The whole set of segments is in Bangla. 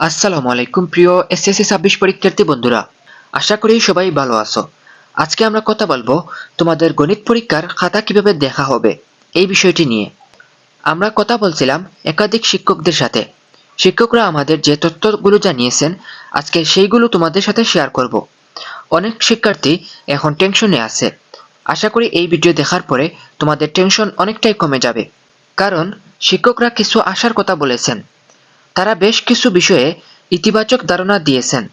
আসসালামু আলাইকুম প্রিয় এসএসসি 26 পরীক্ষার্থী বন্ধুরা, আশা করি সবাই ভালো আছো। আজকে আমরা কথা বলবো তোমাদের গণিত পরীক্ষার খাতা কিভাবে দেখা হবে এই বিষয়টি নিয়ে। আমরা কথা বলছিলাম একাধিক শিক্ষকদের সাথে। শিক্ষকরা আমাদের যে তথ্যগুলো জানিয়েছেন, আজকে সেইগুলো তোমাদের সাথে শেয়ার করব। অনেক শিক্ষার্থী এখন টেনশনে আছে। আশা করি এই ভিডিও দেখার পরে তোমাদের টেনশন অনেকটাই কমে যাবে, কারণ শিক্ষকরা কিছু আশার কথা বলেছেন। তারা বেশ কিছু বিষয়ে ইতিবাচক ধারণা দিয়েছেন।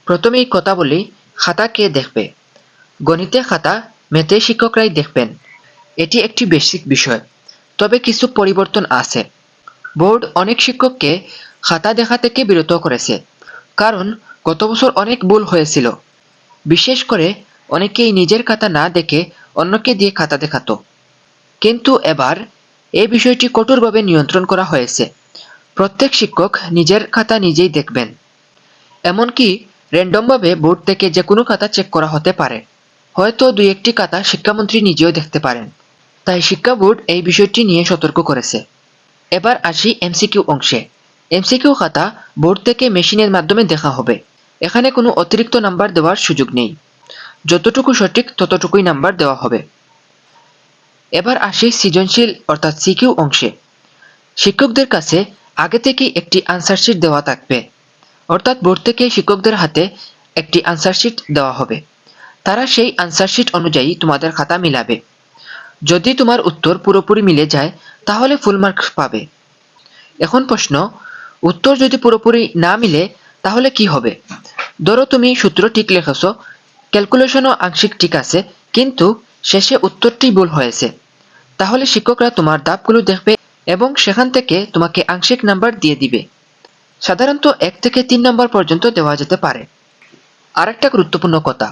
প্রথমেই কথা বলি, খাতা কে দেখবে? গণিতে খাতা ম্যাথে শিক্ষকরাই দেখবেন। এটি একটি বেসিক বিষয়, তবে কিছু পরিবর্তন আছে। বোর্ড অনেক শিক্ষককে খাতা দেখা থেকে বিরত করেছে, কারণ গত বছর অনেক ভুল হয়েছিল। বিশেষ করে অনেকেই নিজের খাতা না দেখে অন্যকে দিয়ে খাতা দেখাতো। কিন্তু এবার এই বিষয়টি কঠোরভাবে নিয়ন্ত্রণ করা হয়েছে। প্রত্যেক শিক্ষক নিজের খাতা নিজেই দেখবেন। এমনকি র্যান্ডমভাবে বোর্ড থেকে যে কোনো খাতা চেক করা হতে পারে। হয়তো দুই একটি খাতা শিক্ষামন্ত্রী নিজেও দেখতে পারেন। তাই শিক্ষা বোর্ড এই বিষয়টি নিয়ে সতর্ক করেছে। এবার আসি এমসিকিউ অংশে। এমসিকিউ খাতা বোর্ড থেকে মেশিনের মাধ্যমে দেখা হবে। এখানে কোনো অতিরিক্ত নাম্বার দেওয়ার সুযোগ নেই। যতটুকু সঠিক ততটুকুই নাম্বার দেওয়া হবে। এবার আসি সৃজনশীল অর্থাৎ সিকিউ অংশে। শিক্ষকদের কাছে আগে থেকেই একটি আনসার শিট দেওয়া থাকবে, অর্থাৎ বোর্ড থেকে শিক্ষকদের হাতে একটি আনসার শিট দেওয়া হবে। তারা সেই আনসার শিট অনুযায়ী তোমাদের খাতা মিলাবে। যদি তোমার উত্তর পুরোপুরি মিলে যায় তাহলে ফুল মার্কস পাবে। এখন প্রশ্ন, উত্তর যদি পুরোপুরি না মিলে তাহলে কি হবে? ধরো তুমি সূত্র ঠিক লিখেছ, ক্যালকুলেশনও আংশিক ঠিক আছে, কিন্তু শেষে উত্তরটি ভুল হয়েছে। তাহলে শিক্ষকরা তোমার ধাপগুলো দেখবে এবং সেখান থেকে তোমাকে আংশিক নাম্বার দিয়ে দিবে। সাধারণত 1 থেকে 3 নম্বর পর্যন্ত দেওয়া যেতে পারে। আরেকটা গুরুত্বপূর্ণ কথা,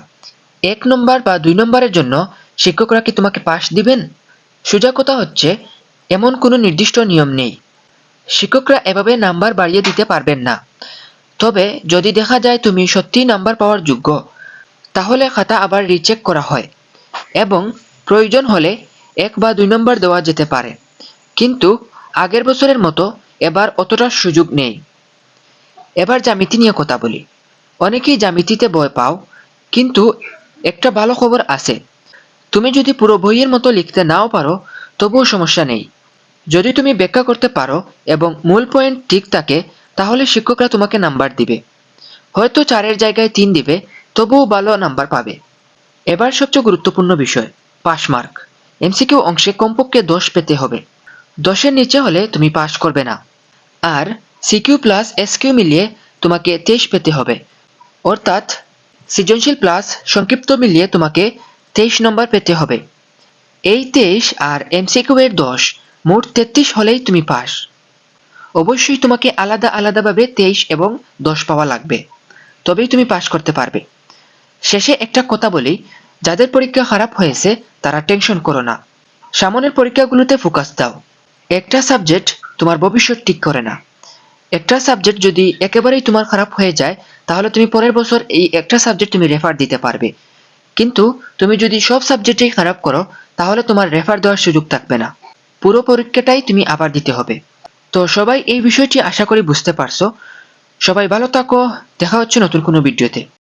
1 নম্বর বা 2 নম্বরের জন্য শিক্ষকরা কি তোমাকে পাস দিবেন? সোজা কথা হচ্ছে, এমন কোনো নির্দিষ্ট নিয়ম নেই। শিক্ষকরা এভাবে নাম্বার বাড়িয়ে দিতে পারবেন না। তবে যদি দেখা যায় তুমি সত্যিই নাম্বার পাওয়ার যোগ্য, তাহলে খাতা আবার রিচেক করা হয় এবং প্রয়োজন হলে 1 বা 2 নম্বর দেওয়া যেতে পারে। কিন্তু আগের বছরের মতো এবার অতটা সুযোগ নেই। এবার জ্যামিতি নিয়ে কথা বলি। অনেকেই জ্যামিতিতে ভয় পাও, কিন্তু একটা ভালো খবর আছে। তুমি যদি পুরো বইয়ের মতো লিখতে নাও পারো, তবুও সমস্যা নেই। যদি তুমি ব্যাখ্যা করতে পারো এবং মূল পয়েন্ট ঠিক থাকে, তাহলে শিক্ষকরা তোমাকে নাম্বার দিবে। হয়তো 4-এর জায়গায় 3 দিবে, তবুও ভালো নাম্বার পাবে। এবার সবচেয়ে গুরুত্বপূর্ণ বিষয়, পাস মার্ক। এমসিকিউ অংশে কমপক্ষে 10 পেতে হবে। 10-এর নিচে হলে তুমি পাস করবে না। আর সিকিউ প্লাস এসকিউ মিলিয়ে তোমাকে 23 পেতে হবে। অর্থাৎ সৃজনশীল প্লাস সংক্ষিপ্ত মিলিয়ে তোমাকে 23 নম্বর পেতে হবে। এই 23 আর এমসিকিউ এর 10, মোট 33 হলেই তুমি পাস। অবশ্যই তোমাকে আলাদা আলাদাভাবে 23 এবং 10 পাওয়া লাগবে, তবেই তুমি পাস করতে পারবে। শেষে একটা কথা বলি, যাদের পরীক্ষা খারাপ হয়েছে তারা টেনশন করো না। সামনের পরীক্ষাগুলোতে ফোকাস দাও। একটা সাবজেক্ট তোমার ভবিষ্যৎ ঠিক করে না। একটা সাবজেক্ট যদি একেবারেই তোমার খারাপ হয়ে যায়, তাহলে তুমি পরের বছর এই একটা সাবজেক্ট তুমি রেফার দিতে পারবে। কিন্তু তুমি যদি সব সাবজেক্টেই খারাপ করো, তাহলে তোমার রেফার দেওয়ার সুযোগ থাকবে না। পুরো পরীক্ষাটাই তুমি আবার দিতে হবে। তো সবাই এই বিষয়টি আশা করি বুঝতে পারছো। সবাই ভালো থাকো, দেখা হচ্ছে নতুন কোনো ভিডিওতে।